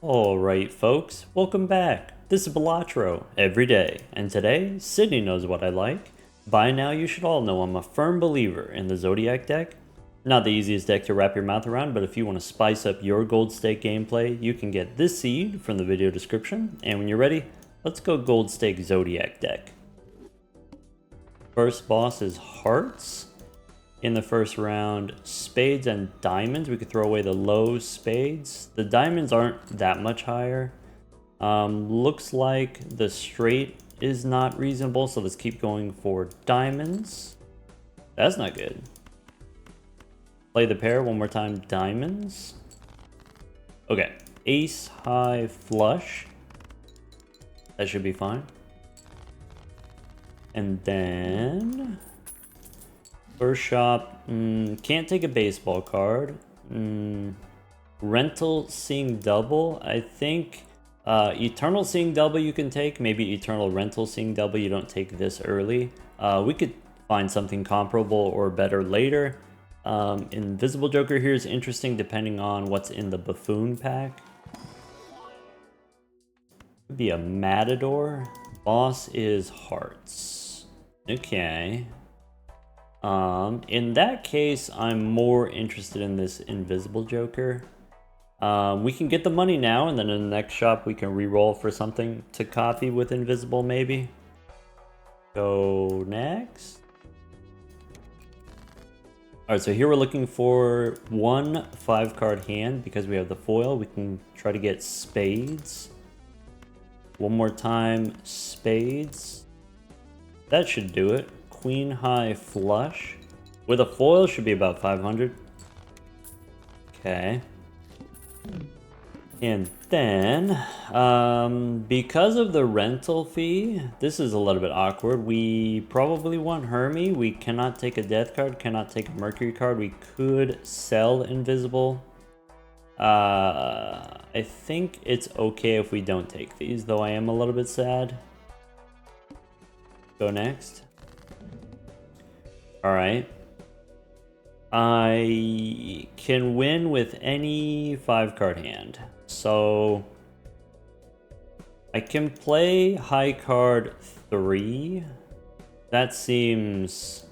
Alright folks, welcome back. This is Balatro, every day, and today, Sydney knows what I like. By now you should all know I'm a firm believer in the Zodiac Deck. Not the easiest deck to wrap your mouth around, but if you want to spice up your gold stake gameplay, you can get this seed from the video description, and when you're ready, let's go gold stake Zodiac Deck. First boss is Hearts. In the first round, spades and diamonds. We could throw away the low spades. The diamonds aren't that much higher. Looks like the straight is not reasonable, so let's keep going for diamonds. That's not good. Play the pair one more time, diamonds. Okay, ace high flush. That should be fine. And then first shop, can't take a baseball card. Rental Seeing Double, I think Eternal Seeing Double you can take. Maybe Eternal Rental Seeing Double you don't take this early. We could find something comparable or better later. Invisible Joker here is interesting depending on what's in the Buffoon pack. Could be a Matador. Boss is Hearts. Okay. In that case, I'm more interested in this Invisible Joker. We can get the money now, and then in the next shop we can re-roll for something to copy with Invisible, maybe. Go next. Alright, so here we're looking for one 5-card hand because we have the foil. We can try to get spades. One more time, spades. That should do it. Queen high flush. With a foil should be about 500. Okay. And then, because of the rental fee, this is a little bit awkward. We probably want Hermie. We cannot take a death card, cannot take a Mercury card. We could sell Invisible. I think it's okay if we don't take these, though I am a little bit sad. Go next. Alright. I can win with any 5-card hand. So I can play high card 3. That seems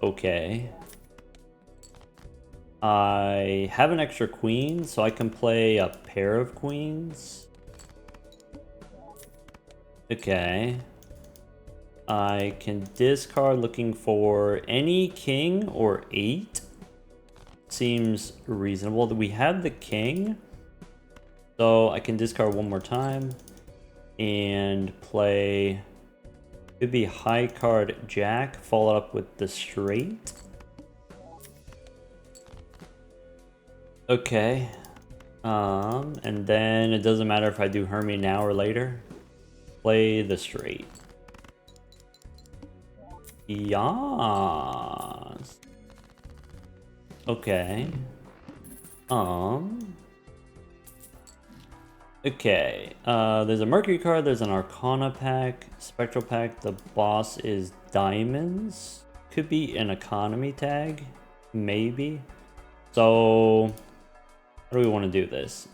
okay. I have an extra queen, so I can play a pair of queens. Okay. I can discard looking for any king or 8. Seems reasonable. We have the king, so I can discard one more time and play. Could be high card jack, follow up with the straight. Okay. And then it doesn't matter if I do Hermie now or later. Play the straight. Yes. Okay. Okay. There's a Mercury card, there's an Arcana pack, Spectral pack, the boss is diamonds. Could be an economy tag, maybe. So how do we want to do this?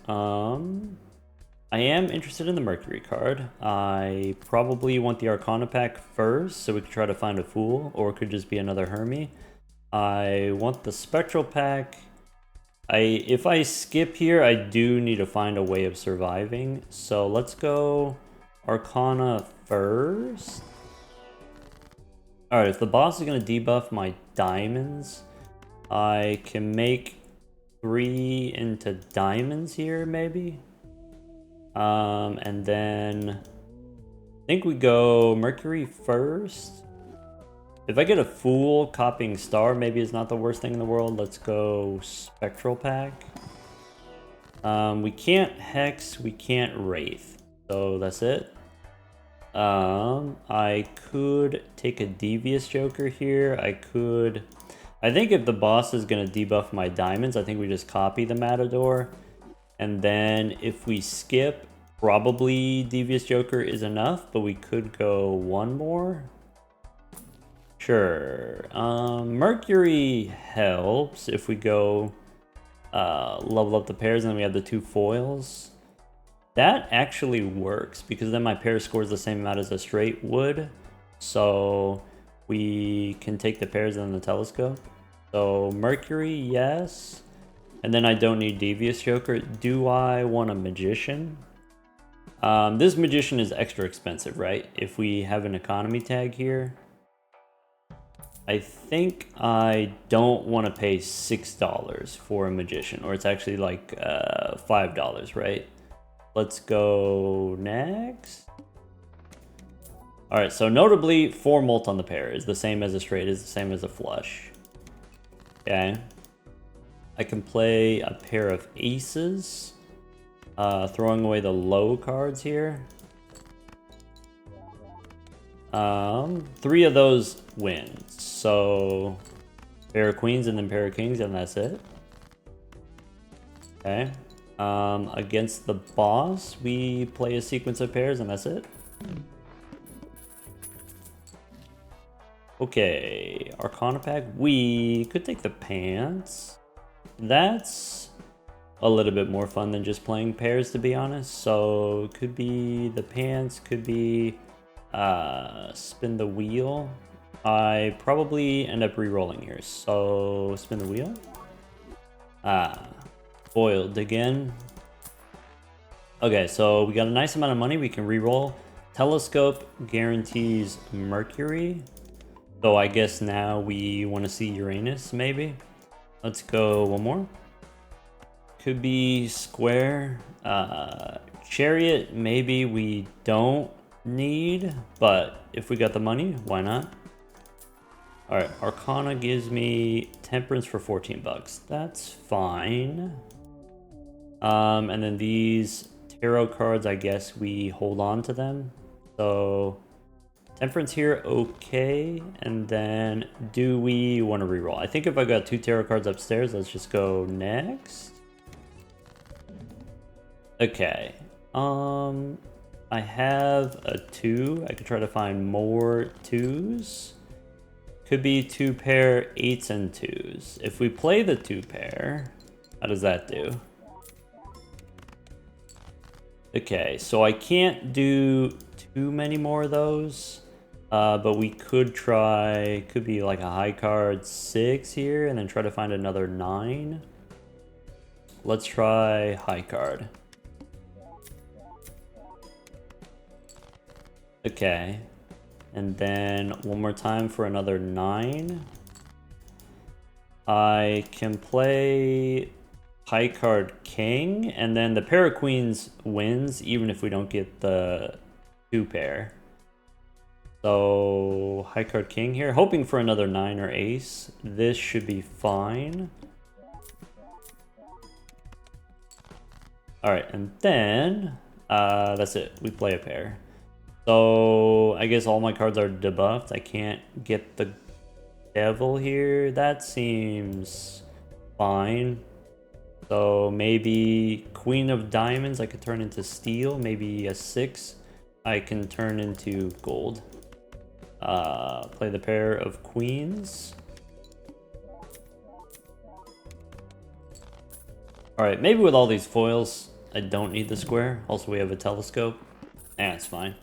I am interested in the Mercury card. I probably want the Arcana pack first, so we could try to find a Fool, or it could just be another Hermie. I want the Spectral pack. If I skip here, I do need to find a way of surviving. So let's go Arcana first. Alright, if the boss is going to debuff my diamonds, I can make 3 into diamonds here, maybe? And then I think we go Mercury first. If I get a Fool, copying Star maybe is not the worst thing in the world. Let's go Spectral pack. We can't Hex, we can't Wraith, so that's it. I could take a Devious Joker here. I think if the boss is gonna debuff my diamonds, I think we just copy the Matador. And then if we skip, probably Devious Joker is enough, but we could go one more. Sure. Mercury helps if we go level up the pairs, and then we have the 2 foils. That actually works, because then my pair scores the same amount as a straight would. So we can take the pairs and the telescope. So Mercury, yes. And then I don't need Devious Joker. Do I want a Magician? This Magician is extra expensive, right? If we have an economy tag here, I think I don't want to pay $6 for a Magician, or it's actually like $5, right? Let's go next. All right, so notably 4 molt on the pair is the same as a straight, is the same as a flush. Okay. I can play a pair of aces, throwing away the low cards here. 3 of those wins, so pair of queens and then pair of kings, and that's it. Okay. Against the boss, we play a sequence of pairs, and that's it. Okay, Arcana pack. We could take the pants. That's a little bit more fun than just playing pairs, to be honest. So could be the pants, could be spin the wheel. I probably end up re-rolling here, so spin the wheel. Foiled again. Okay, so we got a nice amount of money. We can re-roll. Telescope guarantees Mercury. So I guess now we want to see Uranus, maybe. Let's go one more. Could be square. Chariot, maybe we don't need, but if we got the money, why not? All right, Arcana gives me Temperance for 14 bucks. That's fine. And then these tarot cards, I guess we hold on to them. So Temperance here, okay. And then do we want to reroll? I think if I got 2 tarot cards upstairs, let's just go next. Okay. I have a 2. I could try to find more 2s. Could be 2 pair 8s and 2s. If we play the 2 pair, how does that do? Okay, so I can't do too many more of those. But we could try, could be like a high card 6 here, and then try to find another 9. Let's try high card. Okay, and then one more time for another 9. I can play high card king, and then the pair of queens wins even if we don't get the 2 pair. So high card king here, hoping for another 9 or ace. This should be fine. All right, and then that's it. We play a pair. So I guess all my cards are debuffed. I can't get the devil here. That seems fine. So maybe Queen of Diamonds I could turn into steel. Maybe a 6 I can turn into gold. Play the pair of queens. Alright, maybe with all these foils, I don't need the square. Also, we have a telescope. It's fine.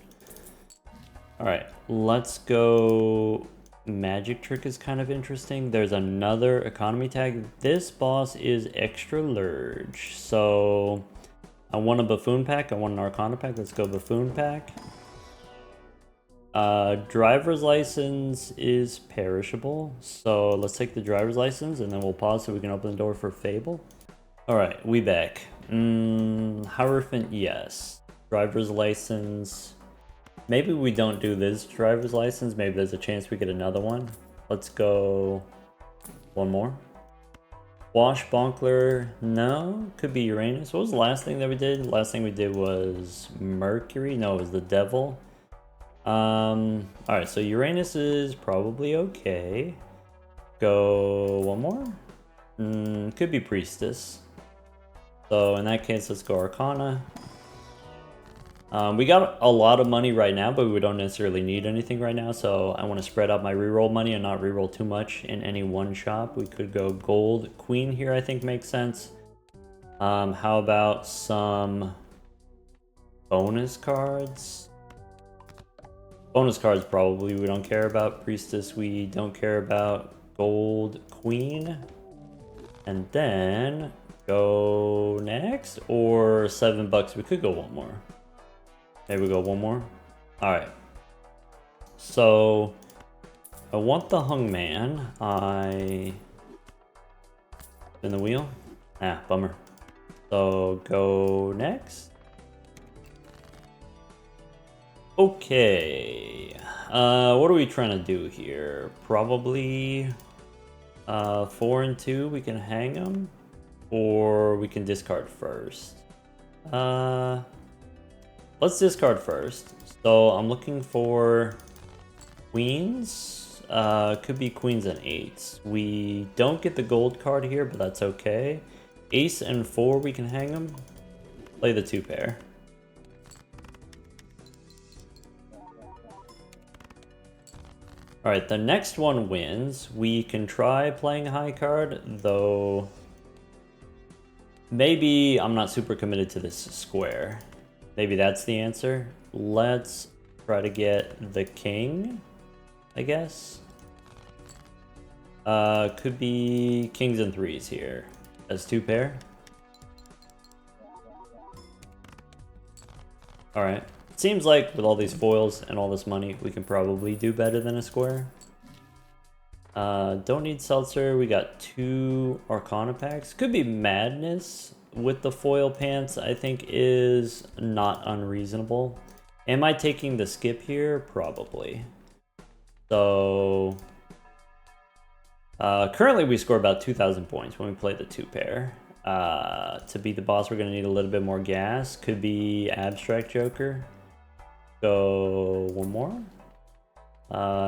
Alright, let's go. Magic trick is kind of interesting. There's another economy tag. This boss is extra large. So I want a buffoon pack. I want an arcana pack. Let's go buffoon pack. Driver's license is perishable. So let's take the driver's license and then we'll pause so we can open the door for Fable. Alright, we back. Hierophant, yes. Driver's license. Maybe we don't do this driver's license. Maybe there's a chance we get another one. Let's go one more. Washbonkler, no. Could be Uranus. What was the last thing that we did? Last thing we did was Mercury. No, it was the devil. Alright, so Uranus is probably okay. Go one more. Could be Priestess. So in that case, let's go Arcana. We got a lot of money right now, but we don't necessarily need anything right now, so I want to spread out my reroll money and not reroll too much in any one shop. We could go gold. Queen here I think makes sense. How about some bonus cards? Bonus cards probably we don't care about. Priestess we don't care about. Gold Queen. And then go next, or $7 we could go one more. Maybe we go one more. All right. So I want the hung man. I spin the wheel. Ah, bummer. So go next. Okay. What are we trying to do here? Probably 4 and 2 we can hang them, or we can discard first. Let's discard first. So I'm looking for queens. Could be queens and eights. We don't get the gold card here, but that's okay. Ace and 4 we can hang them. Play the 2 pair. Alright, the next one wins. We can try playing high card, though maybe I'm not super committed to this square. Maybe that's the answer. Let's try to get the king, I guess. Could be kings and 3s here as 2 pair. Alright. Seems like with all these foils and all this money, we can probably do better than a square. Don't need seltzer. We got 2 Arcana packs. Could be madness with the foil pants, I think is not unreasonable. Am I taking the skip here? Probably. So currently we score about 2,000 points when we play the 2 pair. To beat the boss, we're going to need a little bit more gas. Could be Abstract Joker. Go one more.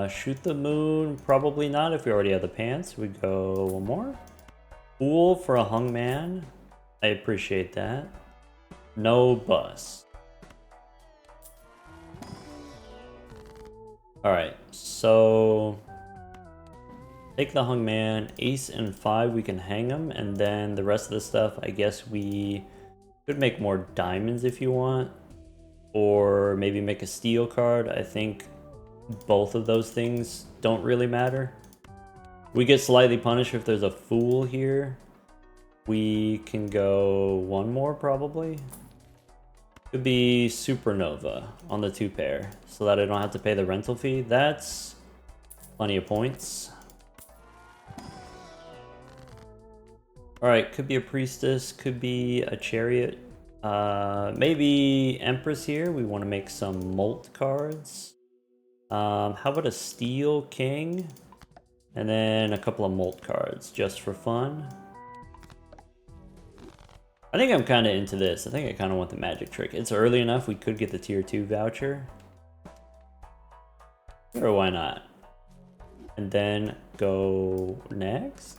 Shoot the moon. Probably not if we already have the pants. We go one more. Fool for a hung man. I appreciate that. No bus. Alright, so take the hung man. Ace and 5 we can hang them, and then the rest of the stuff I guess we could make more diamonds if you want, or maybe make a steel card. I think both of those things don't really matter. We get slightly punished if there's a fool here. We can go one more probably. Could be Supernova on the 2 pair so that I don't have to pay the rental fee. That's plenty of points. Alright, could be a Priestess, could be a Chariot. Maybe Empress here. We want to make some Molt cards. How about a Steel King? And then a couple of Molt cards just for fun. I think I'm kind of into this. I think I kind of want the magic trick. It's early enough. We could get the tier 2 voucher. Or why not? And then go next.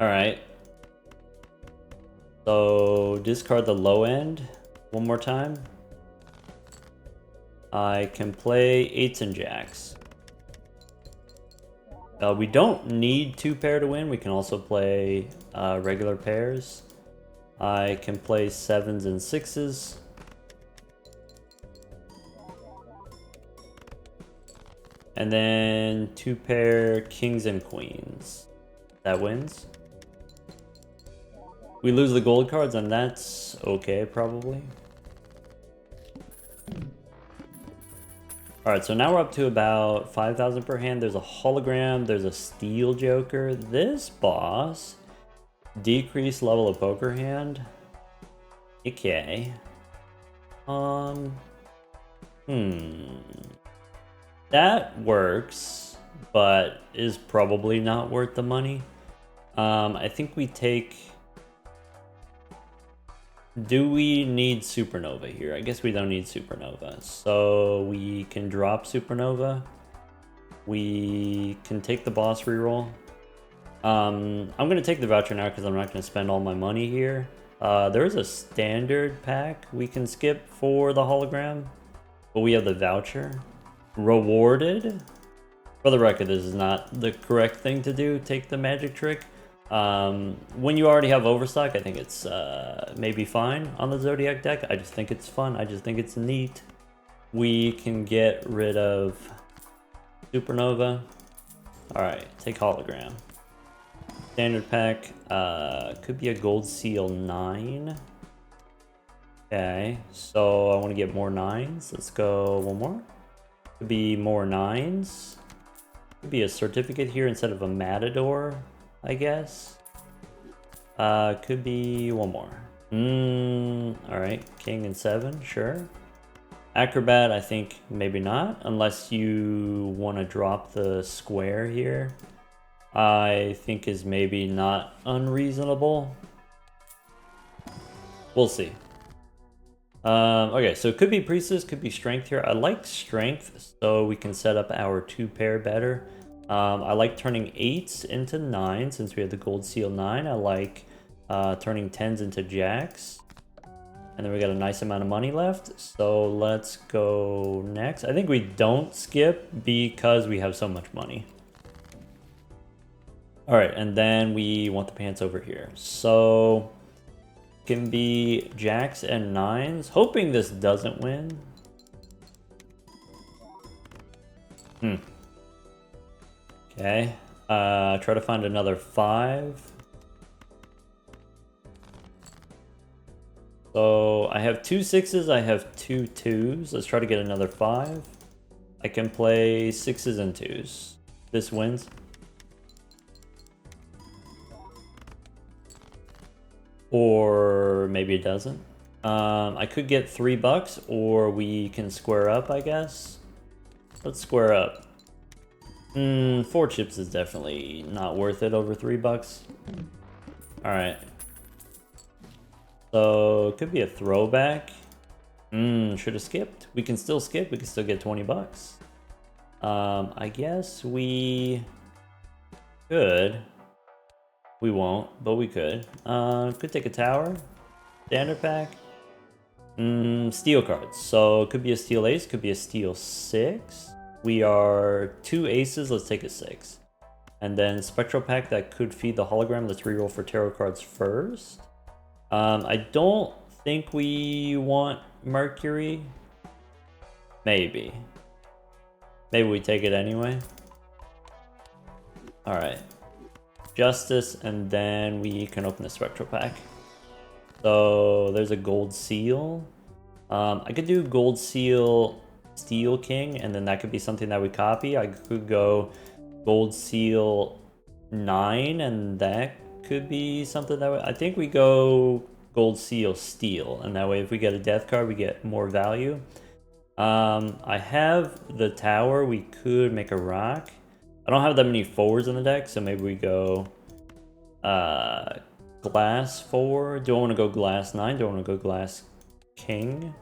Alright. So discard the low end one more time. I can play 8s and jacks. We don't need 2 pair to win. We can also play regular pairs. I can play 7s and 6s. And then 2 pair kings and queens. That wins. We lose the gold cards, and that's okay, probably. Alright, so now we're up to about 5,000 per hand. There's a hologram, there's a steel joker. This boss, decreased level of poker hand. Okay. That works, but is probably not worth the money. I think we take... Do we need Supernova here? I guess we don't need Supernova. So we can drop Supernova. We can take the boss reroll. I'm going to take the voucher now because I'm not going to spend all my money here. There is a standard pack we can skip for the hologram, but we have the voucher. Rewarded. For the record, this is not the correct thing to do. Take the magic trick. When you already have overstock, I think it's maybe fine on the Zodiac deck. I just think it's fun. I just think it's neat. We can get rid of Supernova. Alright, take Hologram. Standard pack, could be a Gold Seal 9. Okay, so I want to get more 9s. Let's go one more. Could be more 9s. Could be a certificate here instead of a Matador, I guess. Could be one more. Alright, King and 7, sure. Acrobat, I think maybe not, unless you want to drop the square here. I think is maybe not unreasonable. We'll see. Okay, so it could be Priestess, could be Strength here. I like Strength so we can set up our 2-pair better. I like turning 8s into 9 since we have the Gold Seal 9. I like turning 10s into Jacks. And then we got a nice amount of money left. So let's go next. I think we don't skip because we have so much money. Alright, and then we want the pants over here. So can be Jacks and 9s. Hoping this doesn't win. Okay. Try to find another 5. So I have 2 6s, I have 2 2s. Let's try to get another 5. I can play 6s and 2s. This wins. Or maybe it doesn't. I could get $3 or we can square up, I guess. Let's square up. 4 chips is definitely not worth it over $3. Alright. So it could be a throwback. Should have skipped. We can still skip. We can still get $20. I guess we could. We won't, but we could. Could take a tower. Standard pack. Steel cards. So it could be a steel ace. Could be a steel 6. We are 2 aces. Let's take a 6. And then spectral pack that could feed the hologram. Let's reroll for tarot cards first. I don't think we want Mercury. Maybe. Maybe we take it anyway. Alright. Justice, and then we can open the spectral pack. So there's a gold seal. I could do gold seal steel king, and then that could be something that we copy. I could go gold seal 9, and that could be something that I think we go gold seal steel, and that way if we get a death card we get more value. I have the tower. We could make a rock. I don't have that many 4s in the deck, so maybe we go glass 4. Do I want to go glass 9? Do I want to go glass king?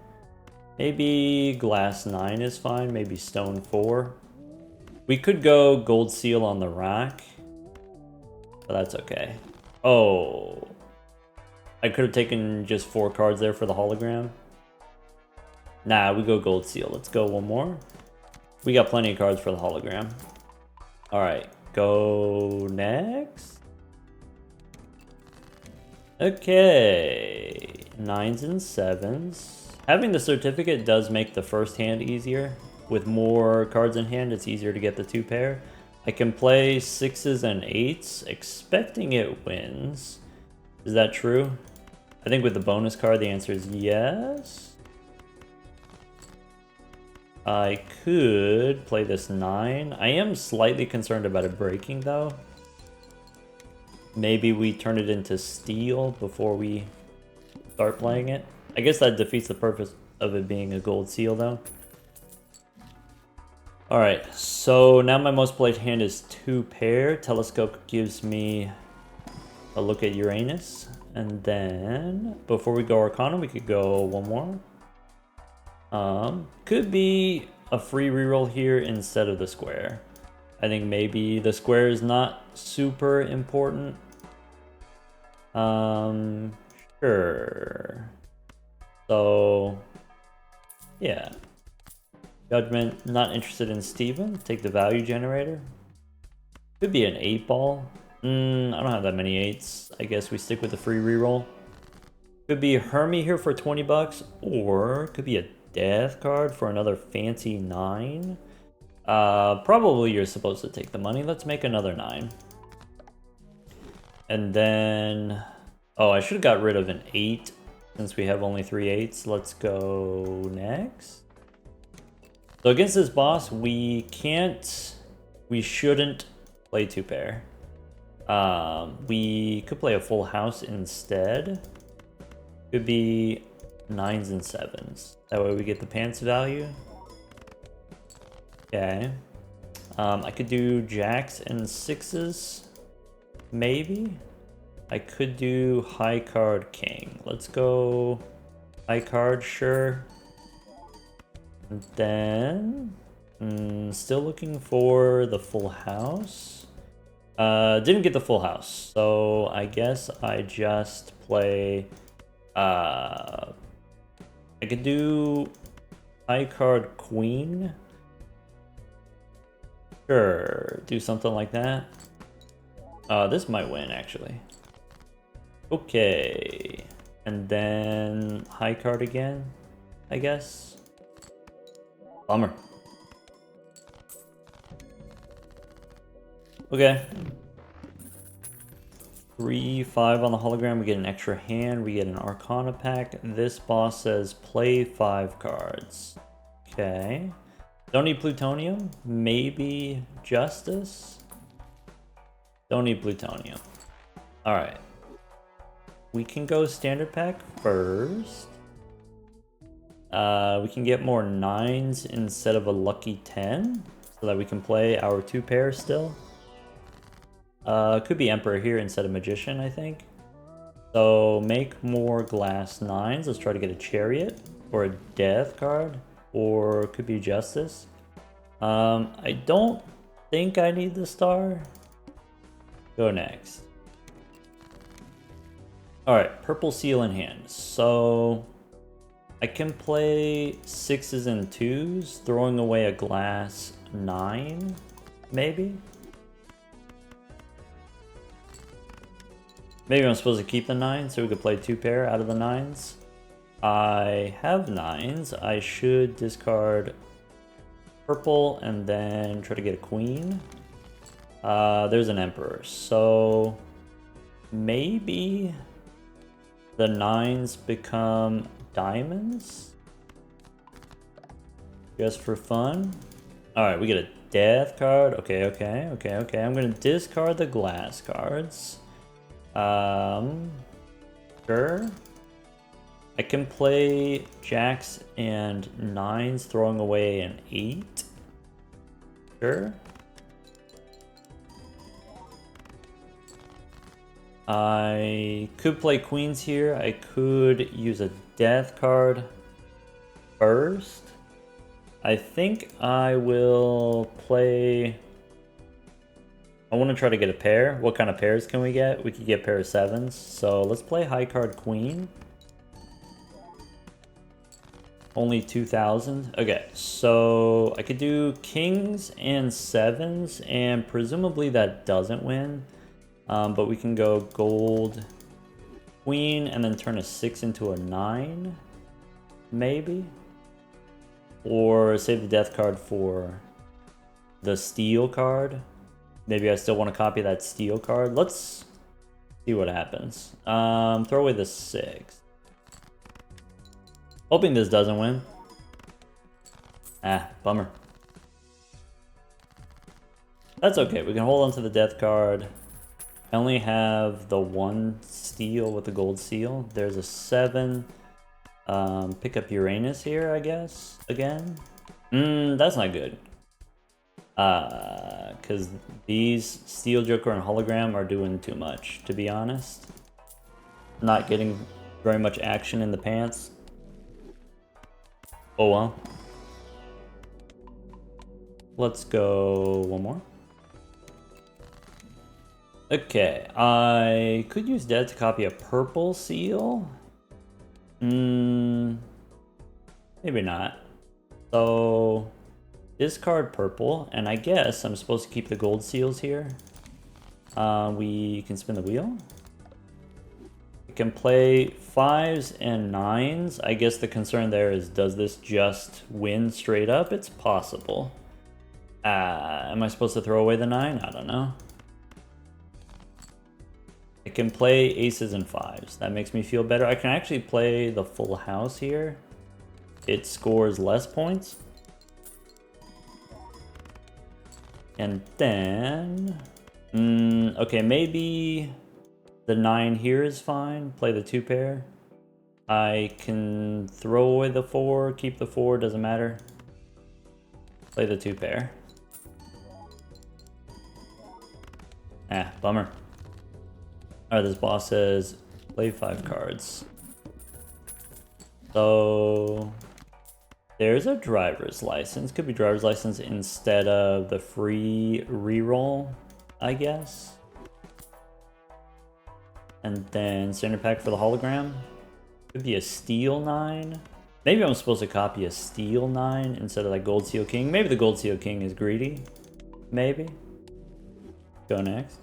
Maybe glass 9 is fine. Maybe stone 4. We could go gold seal on the rock, but that's okay. Oh, I could have taken just 4 cards there for the hologram. Nah, we go gold seal. Let's go one more. We got plenty of cards for the hologram. Alright, go next. Okay, 9s and 7s. Having the certificate does make the first hand easier. With more cards in hand, it's easier to get the 2-pair. I can play 6s and 8s, expecting it wins. Is that true? I think with the bonus card, the answer is yes. I could play this 9. I am slightly concerned about it breaking, though. Maybe we turn it into steel before we start playing it. I guess that defeats the purpose of it being a gold seal, though. Alright, so now my most played hand is 2-pair. Telescope gives me a look at Uranus. And then, before we go Arcana, we could go one more. Could be a free reroll here instead of the square. I think maybe the square is not super important. Sure. So, yeah. Judgment, not interested in Steven. Take the value generator. Could be an 8-ball. I don't have that many 8s. I guess we stick with the free reroll. Could be Hermie here for 20 bucks, or could be a death card for another fancy 9. Probably you're supposed to take the money. Let's make another 9. And then... Oh, I should have got rid of an 8 since we have only 3 8s. Let's go next. So against this boss, we shouldn't play 2-pair. We could play a full house instead. Could be 9s and 7s. That way we get the pants value. Okay. I could do jacks and 6s. Maybe. I could do high card king. Let's go high card, sure. And then still looking for the full house. Didn't get the full house, so I guess I just play. I could do high card queen. Sure, do something like that. This might win actually. Okay, and then high card again, I guess. Bummer. Okay. 3/5 on the hologram. We get an extra hand. We get an Arcana pack. This boss says play 5 cards. Okay. Don't need plutonium. Maybe justice. Don't need plutonium. All right. We can go standard pack first. We can get more 9s instead of a lucky 10, so that we can play our 2-pair still. Could be Emperor here instead of Magician, I think. So make more glass 9s. Let's try to get a Chariot or a Death card, or could be Justice. I don't think I need the star. Go next. Alright, purple seal in hand. So I can play 6s and 2s, throwing away a glass 9, maybe? Maybe I'm supposed to keep the 9 so we could play 2-pair out of the 9s. I have 9s. I should discard purple and then try to get a queen. There's an emperor. So maybe the 9s become diamonds? Just for fun. Alright, we get a death card. Okay. I'm gonna discard the glass cards. Sure. I can play jacks and 9s, throwing away an 8. Sure. I could play queens here. I could use a death card first. I think I will play... I want to try to get a pair. What kind of pairs can we get? We could get pair of 7s. So let's play high card queen. Only 2,000. Okay, so I could do kings and 7s, and presumably that doesn't win. But we can go gold queen and then turn a 6 into a 9, maybe. Or save the death card for the steel card. Maybe I still want to copy that steel card. Let's see what happens. Throw away the 6. Hoping this doesn't win. Ah, bummer. That's okay. We can hold on to the death card. I only have the 1 steel with the gold seal. There's a 7. Pick up Uranus here, I guess. Again. That's not good. Because these Steel Joker and Hologram are doing too much, to be honest. Not getting very much action in the pants. Oh well. Let's go one more. Okay, I could use Dead to copy a purple seal. Maybe not. So... discard purple, and I guess I'm supposed to keep the gold seals here. We can spin the wheel. We can play 5s and 9s. I guess the concern there is, does this just win straight up? It's possible. Am I supposed to throw away the 9? I don't know. I can play aces and 5s. That makes me feel better. I can actually play the full house here. It scores less points. And then... okay, maybe the 9 here is fine. Play the 2 pair. I can throw away the 4, keep the 4, doesn't matter. Play the 2 pair. Bummer. Alright, this boss says play 5 cards. So there's a driver's license. Could be driver's license instead of the free reroll, I guess. And then standard pack for the hologram. Could be a steel 9. Maybe I'm supposed to copy a steel 9 instead of like gold seal king. Maybe the gold seal king is greedy. Maybe. Go next.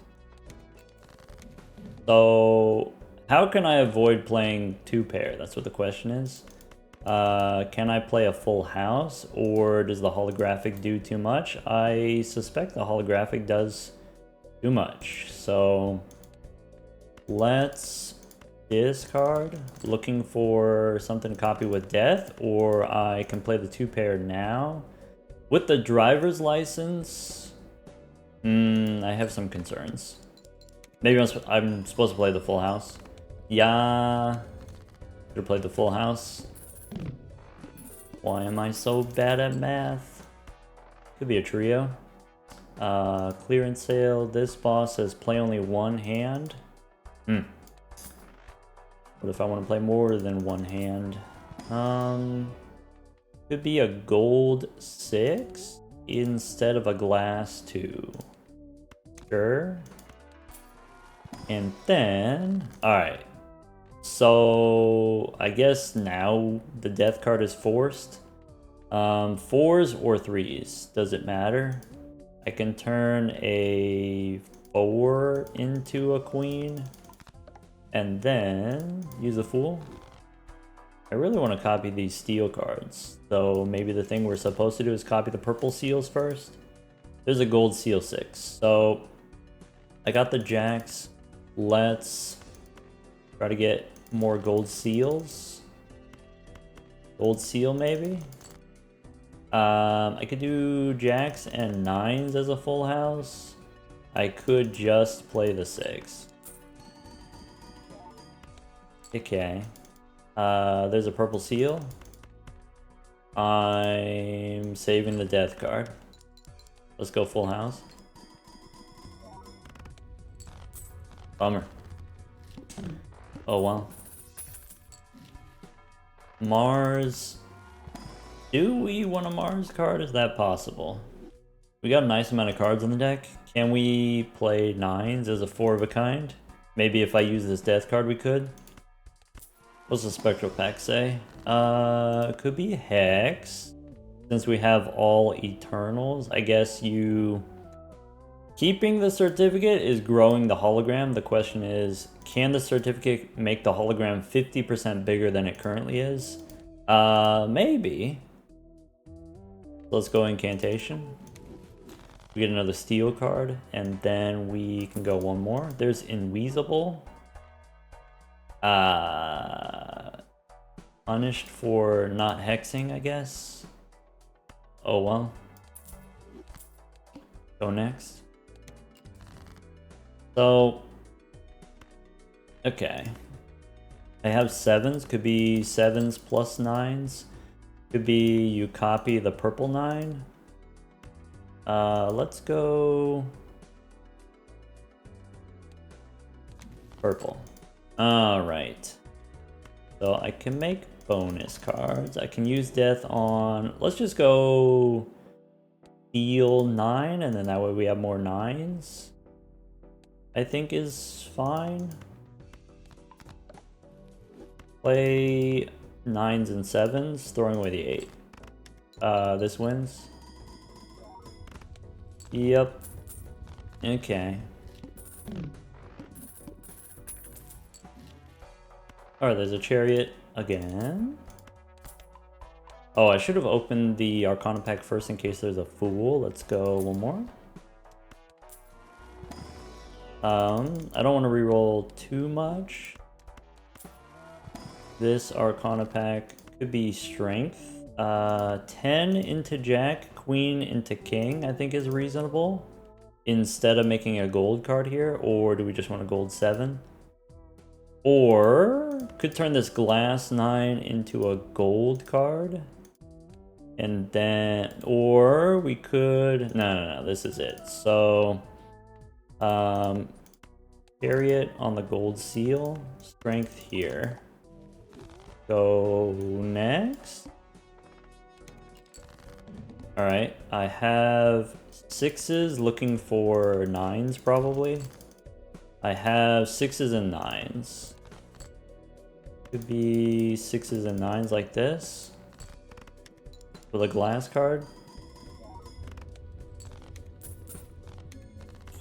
So how can I avoid playing 2 pair? That's what the question is. Can I play a full house, or does the holographic do too much? I suspect the holographic does too much. So let's discard, looking for something to copy with death, or I can play the 2 pair now. With the driver's license, I have some concerns. Maybe I'm supposed to play the full house. Yeah, should have played the full house. Why am I so bad at math? Could be a trio. Clearance sale. This boss says play only 1 hand. What if I want to play more than 1 hand? Could be a gold 6 instead of a glass 2. Sure. And then, alright. So I guess now the death card is forced. 4s or 3s, does it matter? I can turn a 4 into a queen and then use a fool. I really want to copy these steel cards, so maybe the thing we're supposed to do is copy the purple seals first. There's a gold seal 6, so I got the jacks. Let's try to get more gold seals. Gold seal maybe? I could do jacks and 9s as a full house. I could just play the 6. Okay. There's a purple seal. I'm saving the death card. Let's go full house. Bummer. Oh well. Mars. Do we want a Mars card? Is that possible? We got a nice amount of cards in the deck. Can we play 9s as a 4 of a kind? Maybe if I use this death card we could. What's the spectral pack say? Could be Hex. Since we have all Eternals, I guess you... Keeping the certificate is growing the hologram. The question is, can the certificate make the hologram 50% bigger than it currently is? Maybe. Let's go incantation. We get another steel card, and then we can go one more. There's Inweasable. Punished for not hexing, I guess. Oh well. Go next. So, okay. I have 7s, could be 7s plus 9s. Could be you copy the purple 9. Let's go purple. Alright. So I can make bonus cards. I can use death on, let's just go steel 9, and then that way we have more 9s. I think is fine. Play 9s and 7s, throwing away the 8. This wins. Yep. Okay. Alright, there's a chariot again. Oh, I should have opened the Arcana pack first in case there's a fool. Let's go one more. I don't want to reroll too much. This Arcana pack could be strength. 10 into Jack, Queen into King, I think is reasonable. Instead of making a gold card here, or do we just want a gold 7? Or could turn this glass 9 into a gold card. And then, or we could, no, this is it. So, chariot on the gold seal, strength here. Go next. All right, I have 6s looking for 9s probably. I have 6s and 9s. Could be 6s and 9s like this. With a glass card.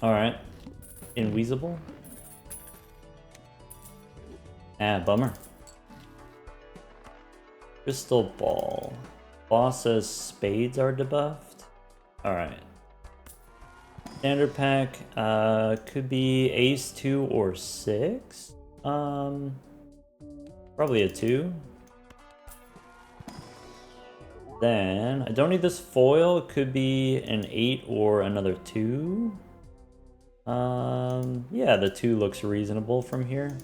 Alright. Inweezable. Ah, bummer. Crystal Ball. Boss says spades are debuffed. Alright. Standard pack, could be ace 2 or 6. Probably a 2. Then, I don't need this foil, it could be an 8 or another 2. Yeah, the 2 looks reasonable from here.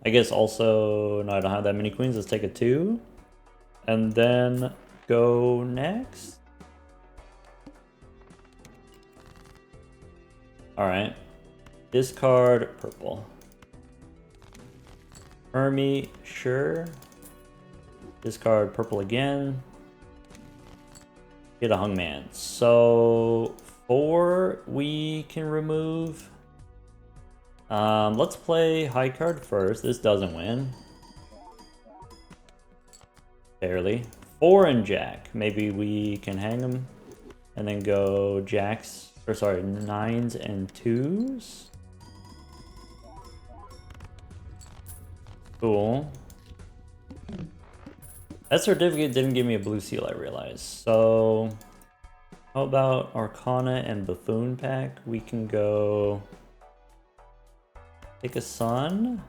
I guess also, no, I don't have that many queens, let's take a 2. And then go next. Alright. Discard purple. Hermie, sure. Discard purple again. Get a hungman. So 4 we can remove. Let's play high card first. This doesn't win. Barely. 4 and Jack. Maybe we can hang them. And then go Jacks. Or sorry, 9s and 2s. Cool. That certificate didn't give me a blue seal, I realized. So, how about Arcana and Buffoon pack? We can go take a sun.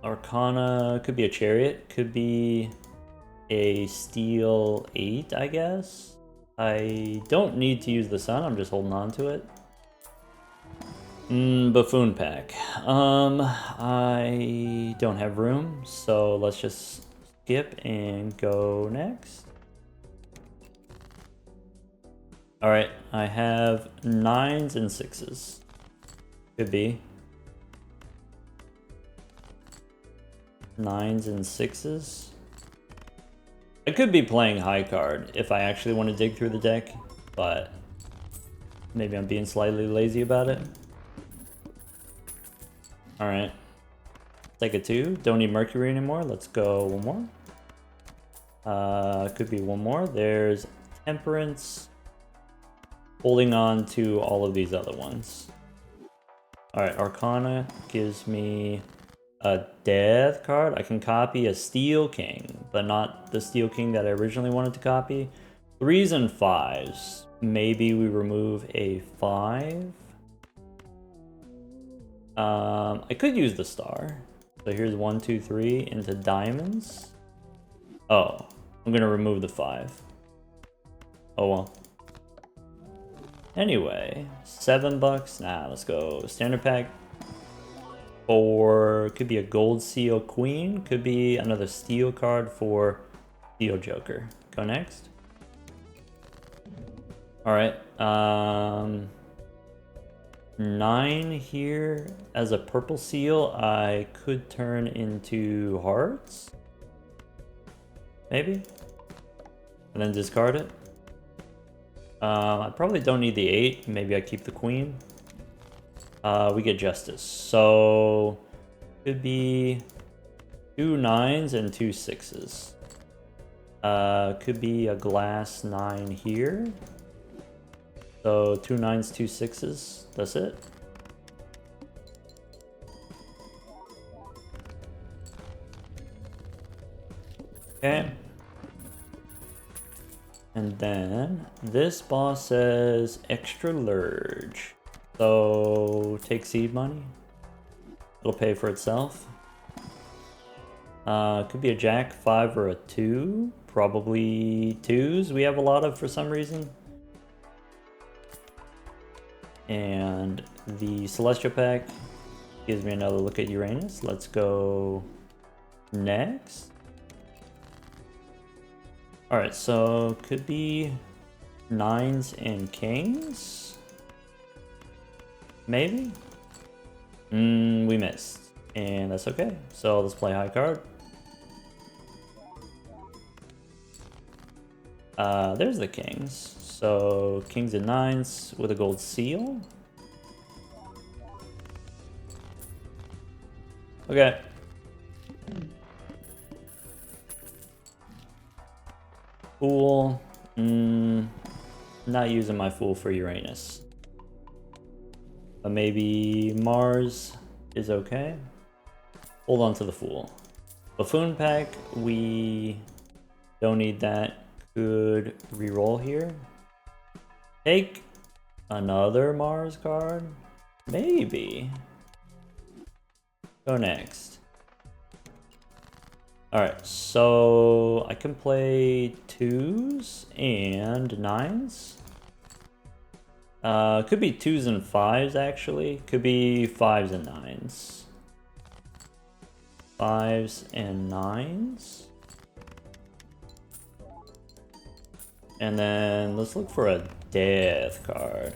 Arcana could be a chariot, could be a steel 8, I guess. I don't need to use the sun, I'm just holding on to it. Buffoon pack. I don't have room, so let's just skip and go next. Alright, I have 9s and 6s. Could be. 9s and 6s. I could be playing high card if I actually want to dig through the deck, but maybe I'm being slightly lazy about it. Alright. Take a 2. Don't need Mercury anymore. Let's go one more. Could be one more. There's Temperance. Holding on to all of these other ones. Alright, Arcana gives me a Death card. I can copy a Steel King, but not the Steel King that I originally wanted to copy. 3s and 5s. Maybe we remove a 5. I could use the star. So here's 1, 2, 3 into diamonds. Oh, I'm gonna remove the 5. Oh well. Anyway, $7. Nah, let's go standard pack. Or could be a gold seal queen. Could be another steel card for steel joker. Go next. All right. 9 here as a purple seal. I could turn into hearts. Maybe. And then discard it. I probably don't need the 8. Maybe I keep the queen. We get justice. So could be 2 9s and 2 6s. Could be a glass 9 here. So 2 9s, 2 6s. That's it. Okay. And then this boss says extra large. So take seed money. It'll pay for itself. Could be a jack, 5, or a 2. Probably 2s we have a lot of for some reason. And the Celestial Pack gives me another look at Uranus. Let's go next. Alright, so could be 9s and kings? Maybe? We missed. And that's okay. So let's play high card. There's the kings. So kings and 9s with a gold seal. Okay. Fool. Not using my fool for Uranus. But maybe Mars is okay. Hold on to the fool. Buffoon pack, we don't need that. Could reroll here. Take another Mars card? Maybe. Go next. Alright, so I can play 2s and 9s. Could be 2s and 5s actually. Could be 5s and 9s. 5s and 9s. And then let's look for a death card.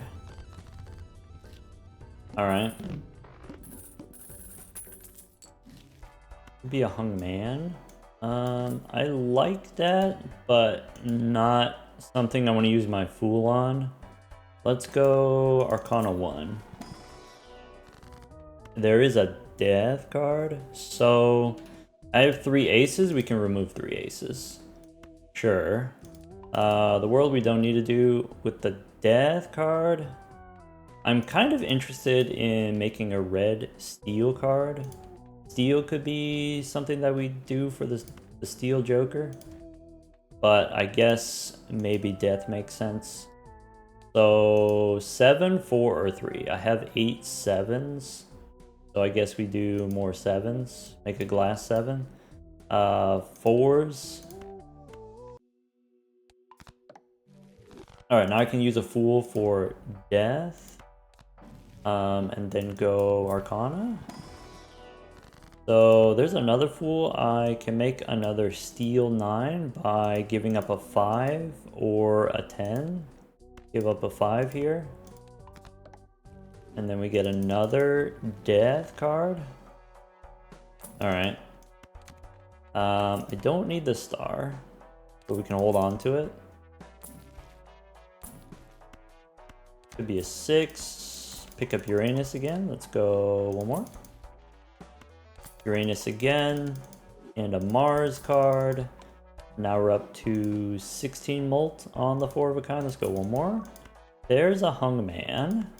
Alright. Could be a hung man. I like that, but not something I want to use my fool on. Let's go Arcana 1. There is a death card, so I have 3 aces. We can remove 3 aces. Sure. The world we don't need to do with the death card. I'm kind of interested in making a red steel card. Steel could be something that we do for the steel joker. But I guess maybe death makes sense. So 7, 4, or 3. I have 8 7s. So I guess we do more 7s. Make a glass 7. 4s. Alright, now I can use a fool for death. And then go Arcana. So there's another fool. I can make another steel 9 by giving up a 5 or a 10. Give up a 5 here. And then we get another death card. Alright. I don't need the star, but we can hold on to it. Could be a 6. Pick up Uranus again. Let's go one more. Uranus again. And a Mars card. Now we're up to 16 molt on the 4 of a kind. Let's go one more. There's a hung man.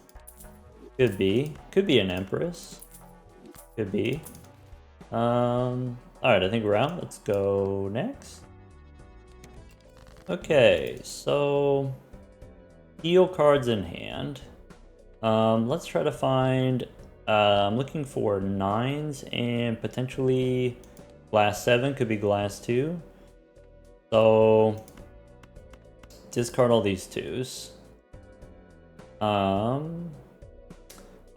Could be. Could be an empress. Could be. Alright, I think we're out. Let's go next. Okay, so steel cards in hand. Let's try to find. I'm looking for 9s and potentially glass 7. Could be glass 2. So discard all these 2s. I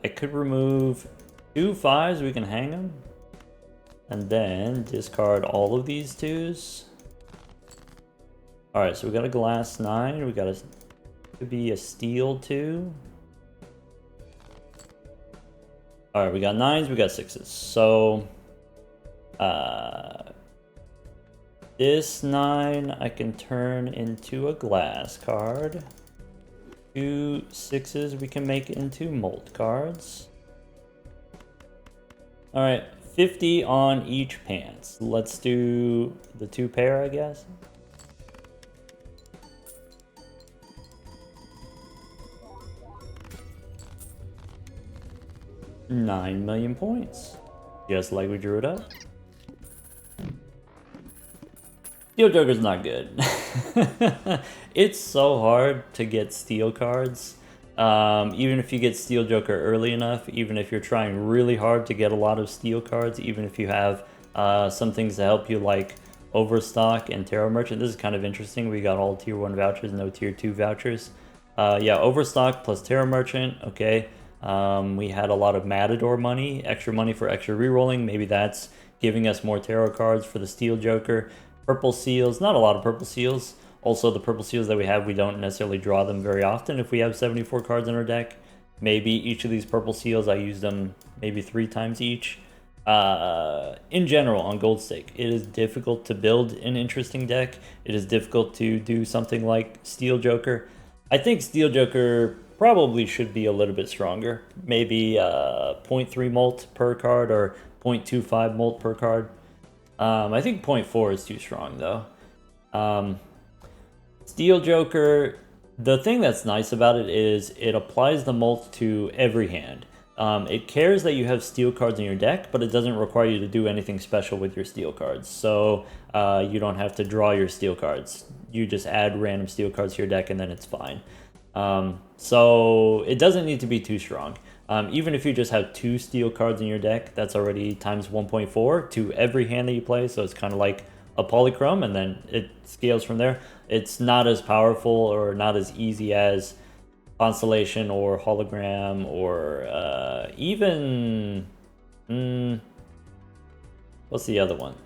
could remove 2 5s. We can hang them, and then discard all of these 2s. All right, so we got a glass 9. We got a could be a steel 2. All right, we got 9s. We got 6s. So this 9 I can turn into a glass card. 2 6s we can make into molt cards. All right, 50 on each pants. Let's do the 2 pair, I guess. $9 million points, just like we drew it up. Steel Joker's not good. It's so hard to get steel cards. Even if you get Steel Joker early enough, even if you're trying really hard to get a lot of steel cards, even if you have some things to help you like Overstock and Tarot Merchant. This is kind of interesting. We got all tier 1 vouchers, no tier 2 vouchers. Yeah, Overstock plus Tarot Merchant, okay. We had a lot of Matador money, extra money for extra rerolling. Maybe that's giving us more tarot cards for the Steel Joker. Purple seals, not a lot of purple seals. Also, the purple seals that we have, we don't necessarily draw them very often if we have 74 cards in our deck. Maybe each of these purple seals, I use them maybe 3 times each. In general, on Gold Stake, it is difficult to build an interesting deck. It is difficult to do something like Steel Joker. I think Steel Joker probably should be a little bit stronger. Maybe 0.3 molt per card or 0.25 molt per card. I think 0.4 is too strong though. Steel Joker, the thing that's nice about it is it applies the molt to every hand. It cares that you have steel cards in your deck, but it doesn't require you to do anything special with your steel cards. So you don't have to draw your steel cards. You just add random steel cards to your deck and then it's fine. So it doesn't need to be too strong. Even if you just have 2 steel cards in your deck, that's already times 1.4 to every hand that you play. So it's kind of like a polychrome, and then it scales from there. It's not as powerful or not as easy as Constellation or Hologram or even... what's the other one?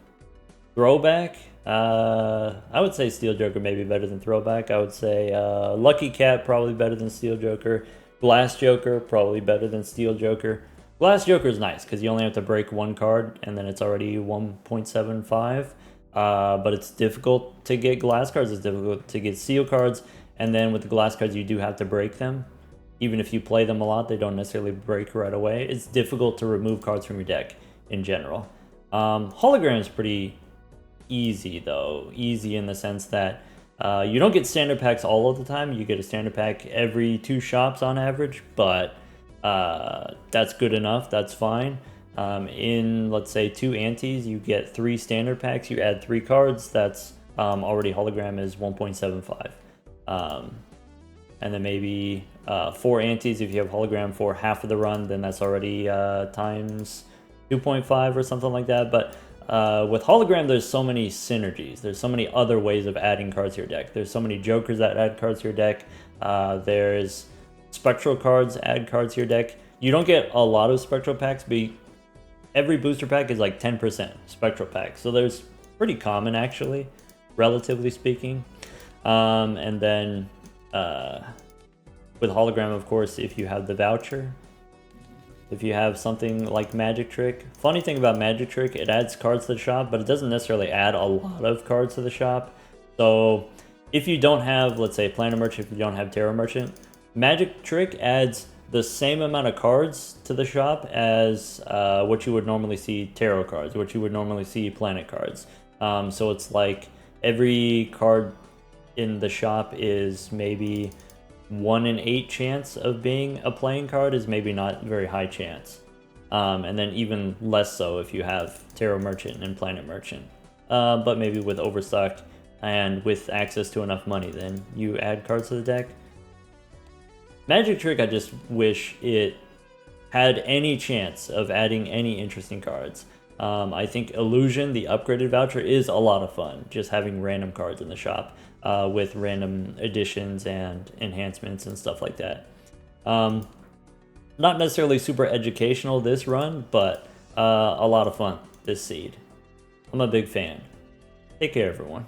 Throwback? I would say Steel Joker may be better than Throwback. I would say Lucky Cat probably better than Steel Joker. Glass Joker probably better than Steel Joker. Glass Joker is nice because you only have to break 1 card and then it's already 1.75. But it's difficult to get glass cards. It's difficult to get steel cards. And then with the glass cards, you do have to break them. Even if you play them a lot, they don't necessarily break right away. It's difficult to remove cards from your deck in general. Hologram is pretty easy though. Easy in the sense that you don't get standard packs all of the time. You get a standard pack every 2 shops on average, but that's good enough. That's fine. In, let's say, 2 antes, you get 3 standard packs. You add 3 cards. That's already hologram is 1.75. And then maybe 4 antes if you have hologram for half of the run, then that's already times 2.5 or something like that. But with hologram, there's so many synergies. There's so many other ways of adding cards to your deck. There's so many jokers that add cards to your deck. There's spectral cards add cards to your deck. You don't get a lot of spectral packs, but every booster pack is like 10% spectral packs. So there's pretty common actually, relatively speaking. And then with hologram, of course, if you have the voucher, if you have something like Magic Trick. Funny thing about Magic Trick, it adds cards to the shop, but it doesn't necessarily add a lot of cards to the shop. So if you don't have, let's say, Planet Merchant, if you don't have Tarot Merchant, Magic Trick adds the same amount of cards to the shop as what you would normally see tarot cards, what you would normally see planet cards. So it's like every card in the shop is maybe 1 in 8 chance of being a playing card is maybe not very high chance. And then even less so if you have Tarot Merchant and Planet Merchant. But maybe with Overstock and with access to enough money, then you add cards to the deck. Magic Trick, I just wish it had any chance of adding any interesting cards. I think Illusion, the upgraded voucher, is a lot of fun. Just having random cards in the shop with random additions and enhancements and stuff like that. Not necessarily super educational this run, but a lot of fun this seed. I'm a big fan. Take care, everyone.